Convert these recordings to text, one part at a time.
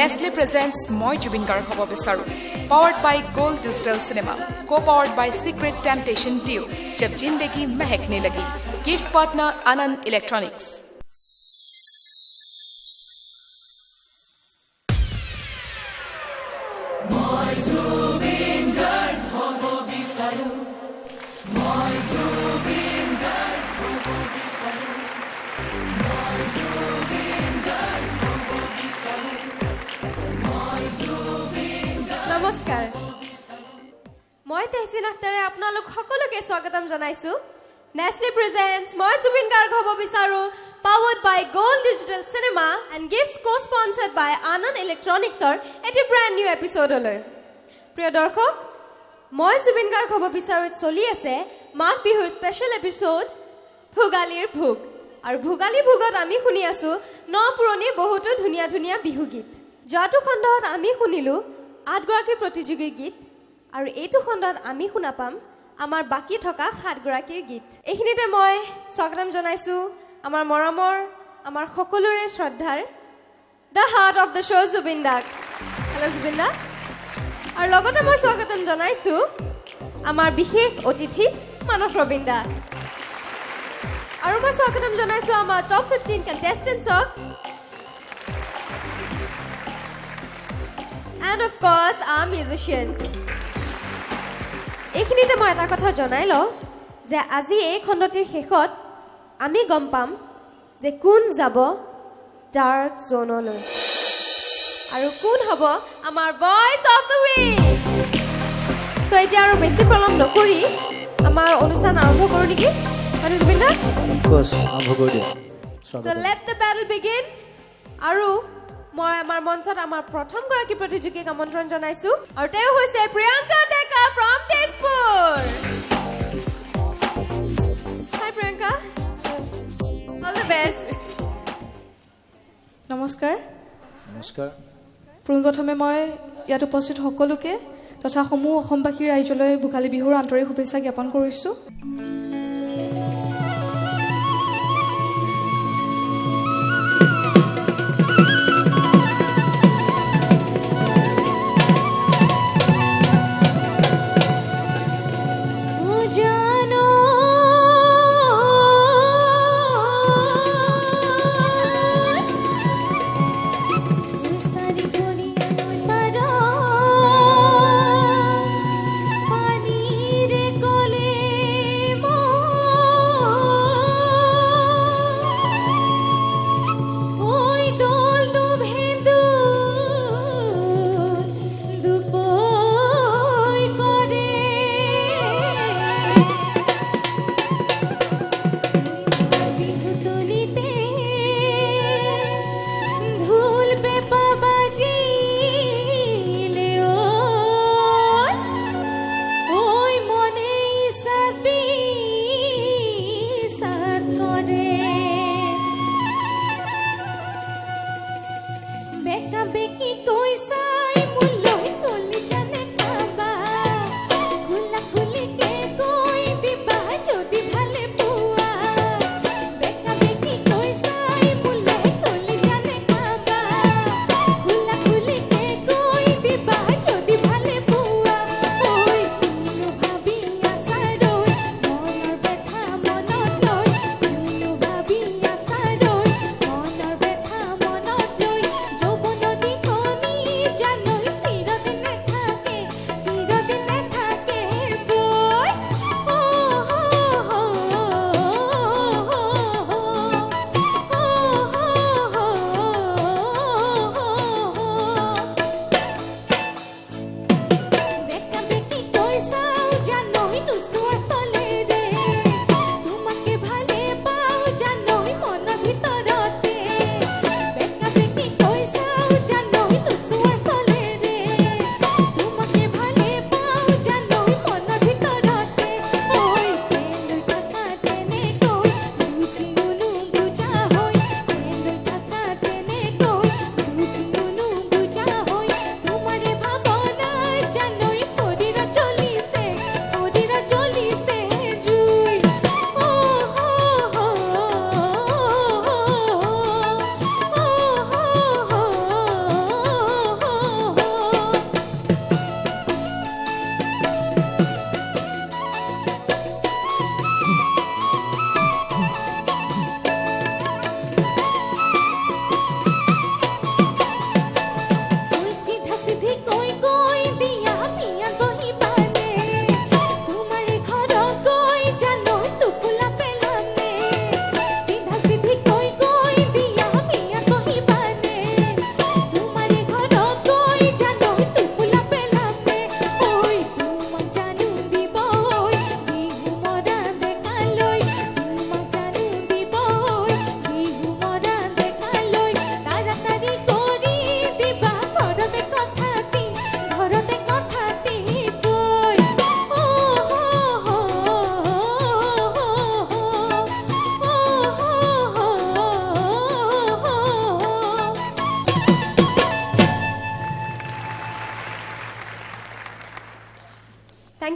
Nestle presents Moi Jubin Garg Hobo Bisaru. Powered by Gold Digital Cinema. Co-powered by Secret Temptation Duo. Jab Jindagi Mehekne Lagi. Gift partner Anand Electronics. Moi Jubin Garg Hobo Bisaru. Moi Jubin Garg Hobo Bisaru. Moi Jubin Garg Hobo Bisaru. Moi Jubin Garg. নমস্কাৰ মই তেহসিন আখতাৰে আপোনালোক সকলোকে স্বাগতম জনাইছো Nestle presents মই জুবিন গাৰ্গ হ'ব বিচাৰো powered by Gold Digital Cinema and gifts co-sponsored by Anand Electronics or এটি brand new episode লৈ প্ৰিয় দৰ্শক মই জুবিন গাৰ্গ হ'ব বিচাৰোত চলি আছে মাঘ বিহুৰ স্পেশাল এপিসোড ভোগালীৰ ভোগ আৰু ভোগালীৰ ভোগত আমি শুনি আছো ন পুৰণি বহুতো ধুনীয়া ধুনীয়া বিহু গীত যোৱাটো খণ্ডত আমি শুনিলো 8 গৰাকী প্ৰতিযোগীৰ গীত আৰু এইটো খণ্ডত আমি শুনা পাম আমাৰ বাকি থকা 7 গৰাকীৰ গীত এইখিনিতে মই স্বাগতম জনাইছো আমাৰ মৰমৰ আমাৰ সকলোৰে শ্ৰদ্ধাৰ the heart of the show Zubeen দাক হেল্ল জুবিন দা আৰু লগতে মই স্বাগতম জনাইছো আমাৰ বিশেষ অতিথি মানস ৰবীন দা আৰু মই স্বাগতম জনাইছো আমাৰ top 15 কন্টেষ্টেণ্টছক and of course our musicians এইখিনিতে মই এটা কথা জনাই লওঁ যে আজি এই খণ্ডটিৰ শেষত আমি গম পাম যে কোন যাব ডাৰ্ক জোনলৈ আৰু কোন হ'ব আমাৰ voice of the week so এতিয়া আৰু বেছি প্ৰলম নকৰি আমাৰ অনুষ্ঠান আৰম্ভ কৰোঁ নেকি মানে জুবিন দা কোৰ্স আৰম্ভ কৰি দিয়া so let the battle begin আৰু মই আমাৰ মঞ্চত আমাৰ প্ৰথম গৰাকী প্ৰতিযোগীক আমন্ত্ৰণ জনাইছো আৰু তেওঁ হৈছে Priyanka Deka from Tezpur hi Priyanka all the best নমস্কাৰ নমস্কাৰ পোনপ্ৰথমে মই ইয়াত উপস্থিত সকলোকে তথা সমূহ অসমবাসী ৰাইজলৈ ভোগালী বিহুৰ আন্তৰিক শুভেচ্ছা জ্ঞাপন কৰিছোঁ পানীৰে কলে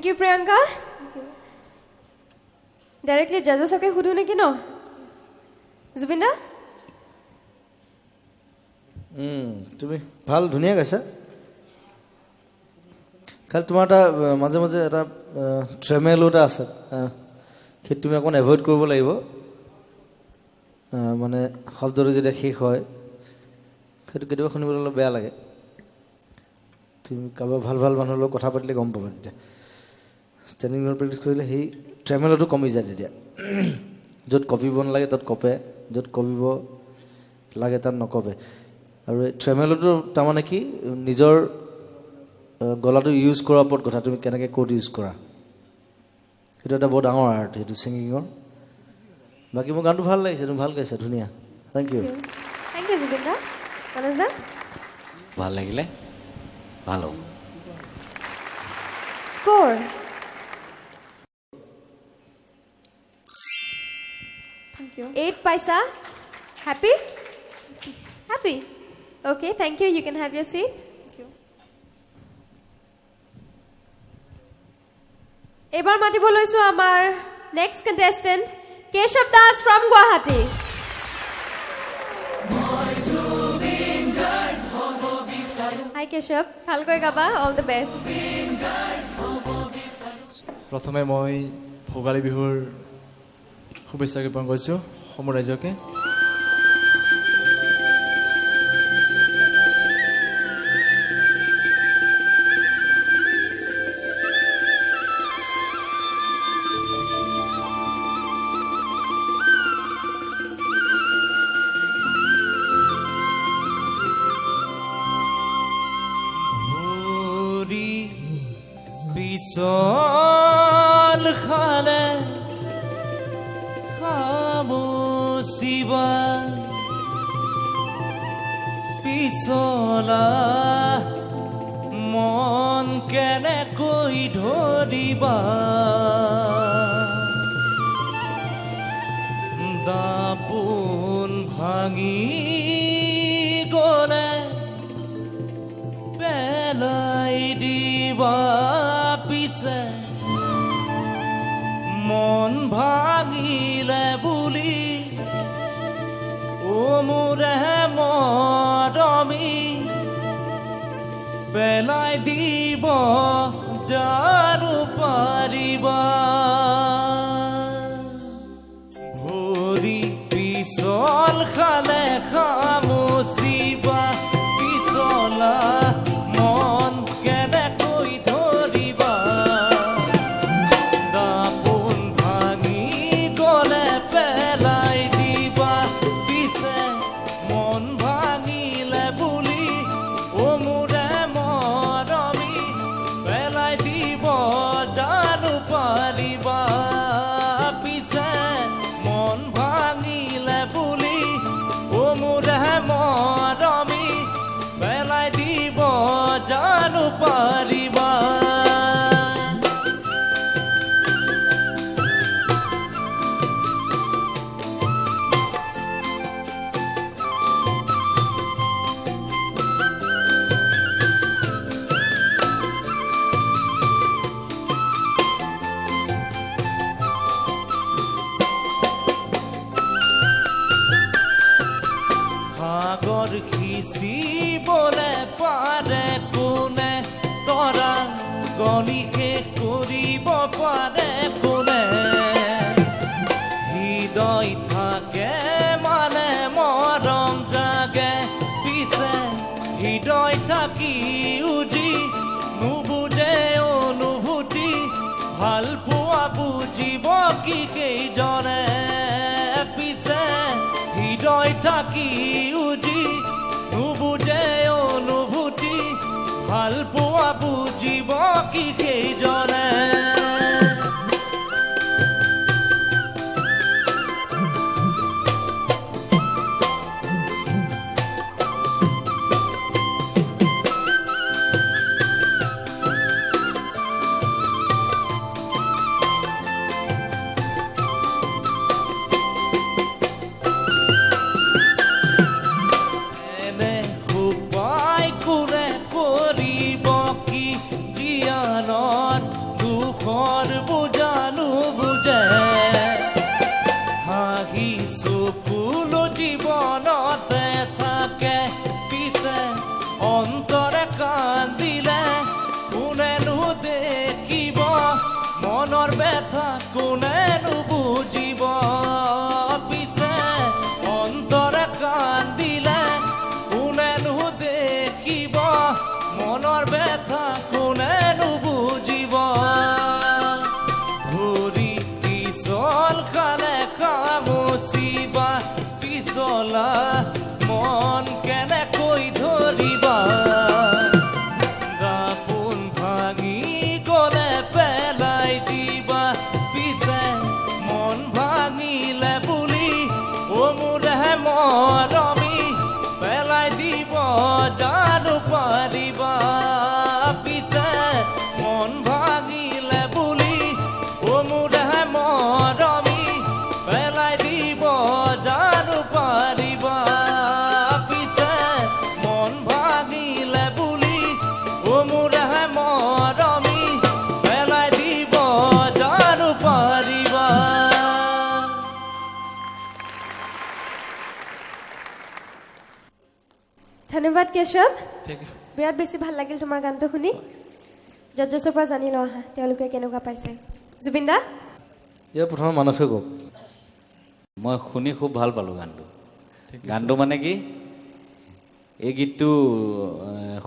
Thank you, Priyanka. Directly judges okay hudu neki no? Zubinda? তুমি ভাল ধুনীয়া গাইছা খালি তোমাৰ এটা মাজে মাজে এটা ট্ৰেমেলো এটা আছে সেইটো তুমি অকণ এভইড কৰিব লাগিব মানে শব্দটো যেতিয়া শেষ হয় সেইটো কেতিয়াবা শুনিবলৈ অলপ বেয়া লাগে তুমি কাৰোবাৰ ভাল ভাল মানুহৰ লগত কথা পাতিলে গম পাবা তেতিয়া ষ্টেণ্ডিং লৰ প্ৰেক্টিছ কৰিলে সেই ট্ৰেমেলোটো কমি যায় তেতিয়া য'ত কপিব নালাগে তাত কপে য'ত কপিব লাগে তাত নকপে আৰু ট্ৰেমেলোটো তাৰমানে কি নিজৰ গলাটো ইউজ কৰাৰ ওপৰত কথা তুমি কেনেকৈ ক'ত ইউজ কৰা সেইটো এটা বৰ ডাঙৰ আৰ্ট সেইটো ছিংগিঙৰ বাকী মোৰ গানটো ভাল লাগিছে তুমি ভাল গাইছা ধুনীয়া থেংক ইউ Zubinda. Manoj ভাল লাগিলে ভালো Score. Thank you. 8 paisa. Happy? Happy. Okay, thank you. You can have your seat. Thank you. এবাৰ মাতিব লৈছো আমাৰ next contestant Keshav Das from Guwahati. Hi Keshav, ভালকৈ গাবা, all the best. প্ৰথমে মই ভোগালী বিহুৰ শুভেচ্ছা জ্ঞাপন কৰিছোঁ সমূহ ৰাইজকে পিছল খালে খামোচিবা পিছলা মন কেনেকৈ ধৰিবা দাপোন ভাঙি গলে পেলাই দিবা পিছে মন ভাঙিলে বুলি ও মোৰে মৰমি পেলাই দিব জানো পাৰিবা ভৰি পিছল খালে খামোচিবা পিছলা মন কেনেকৈ ধৰিবা দাপোন ভাঙি গলে পেলাই দিবা পিছে মন ভাঙিলে বুলি ও মোৰে মৰমি পেলাই দিব জানো পাৰিবা পিছে মন ভাঙিলে বুলি ও মোৰে মৰমি পেলাই দিব জানো পাৰিবা সাগৰ খিচিবলে পাৰে কোনে তৰা গণি শেষ কৰিব পাৰে কোনে হৃদয় থাকে মানে মৰম জাগে পিছে হৃদয় থাকি উজি নুবুজে অনুভূতি ভাল পোৱা বুজিব কি সেইজনে পিছে হৃদয় থাকি উজি নুবুজে অনুভূতি ভাল পোৱা বুজিব কি সেইজনে এনে উপায় কোনে কৰিব কি জীয়ানত দুখ কলা মন কেনেকৈ ধৰিবা গাপোন ভাঙি গলে পেলাই দিবা পিছে মন ভাঙিলে বুলি ও মোৰে মৰমী পেলাই দিব জানো পাৰিবা পিছে মন ভাঙিলে বুলি ও মোৰে মৰমী পেলাই দিব জানো পাৰিবা পিছে মন ভাঙিলে বুলি ও মোৰে মৰমী পেলাই দিব জানো পাৰিবা ধন্যবাদ কেশৱ ঠিক বিৰাট বেছি ভাল লাগিল তোমাৰ গানটো শুনি জজছৰ পৰা জানি লওঁ আহা তেওঁলোকে কেনেকুৱা পাইছে জুবিন দা ইয়াৰ প্ৰথমে মানসে কওক মই শুনি খুব ভাল পালোঁ গানটো গানটো মানে কি এই গীতটো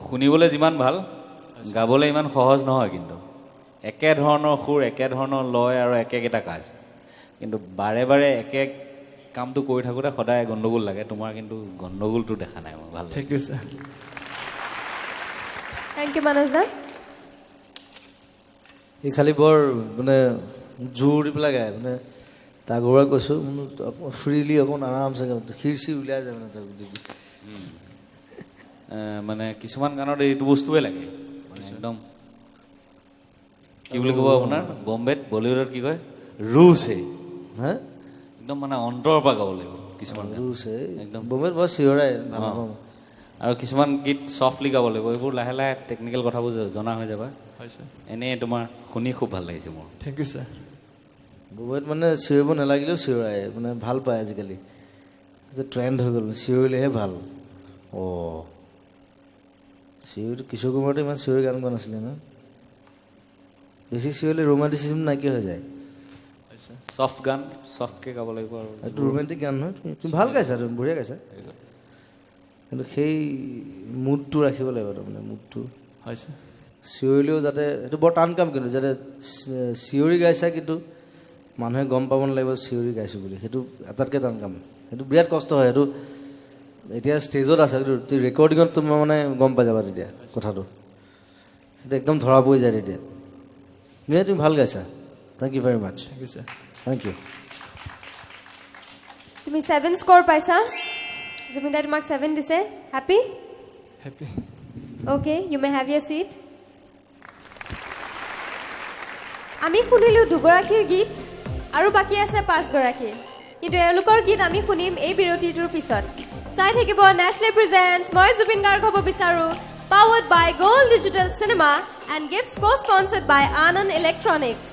শুনিবলৈ যিমান ভাল গাবলৈ ইমান সহজ নহয় কিন্তু একে ধৰণৰ সুৰ একে ধৰণৰ লয় আৰু একেকেইটা কাজ কিন্তু বাৰে বাৰে একে কামটো কৰি থাকোঁতে সদায় গণ্ডগোল লাগে তোমাৰ কিন্তু গণ্ডগোলটো দেখা নাই মই ভাল লাগে। ঠিক আছে থেংক ইউ মানস দা এই খালি বৰ মানে জোৰ দি পেলাই গায় মানে তাৰ ঘৰুৱা কৈছোঁ ফ্ৰীলি অকণ আৰামছে খিৰ চিৰ উলিয়াই যায় মানে মানে কিছুমান গানত এইটো বস্তুৱে লাগে মানে একদম কি বুলি ক'ব আপোনাৰ বম্বেত বলিউডত কি কয় ৰুছে হা একদম মানে অন্তৰৰ পৰা গাব লাগিব কিছুমান গান। ৰুছে একদম বম্বেত বৰ চিঞৰাই আৰু কিছুমান গীত চফ্টলি গাব লাগিব এইবোৰ লাহে লাহে টেকনিকেল কথাবোৰ জনা হৈ যাবা হৈছে এনেই তোমাৰ শুনি খুব ভাল লাগিছে মোৰ থেংক ইউ ছাৰ বম্বেত মানে চিঞৰিব নালাগিলেও চিঞৰাই মানে ভাল পায় আজিকালি যে ট্ৰেণ্ড হৈ গ'ল চিঞৰিলেহে ভাল অঁ চিঞৰিটো কিশোৰ কুমাৰতো ইমান চিঞৰি গান গোৱা নাছিলে ন বেছি চিঞৰিলে ৰোমাণ্টিচিজম নাইকিয়া হৈ যায় চফ্ট গান চফ্টকৈ গাব লাগিব আৰু এইটো ৰোমেণ্টিক গান নহয় তুমি ভাল গাইছা তুমি বঢ়িয়া গাইছা কিন্তু সেই মুডটো ৰাখিব লাগিব তাৰমানে মুডটো হৈছে চিঞৰিলেও যাতে এইটো বৰ টান কাম কিন্তু যাতে চিঞৰি গাইছা কিন্তু মানুহে গম পাব নালাগিব চিঞৰি গাইছোঁ বুলি সেইটো আটাইতকৈ টান কাম সেইটো বিৰাট কষ্ট হয় সেইটো এতিয়া ষ্টেজত আছে কিন্তু ৰেকৰ্ডিঙত তোমাৰ মানে গম পাই যাবা তেতিয়া কথাটো সেইটো একদম ধৰা পৰি যায় তেতিয়া মিয়া তুমি ভাল গাইছা thank you very much thank you sir thank you তুমি 7 স্ক'ৰ পাইছা জুবিন দাই তোমাক 7 দিছে happy happy okay you may have your seat আমি শুনিলোঁ দুগৰাকীৰ গীত আৰু বাকী আছে 5 গৰাকী কিন্তু এওঁলোকৰ গীত আমি শুনিম এই বিৰতিটোৰ পিছত চাই থাকিব নেছলে প্ৰেজেণ্টছ মই জুবিন গাৰ্গ হ'ব বিচাৰোঁ powered by Gold Digital Cinema and gifts co-sponsored by Anand Electronics.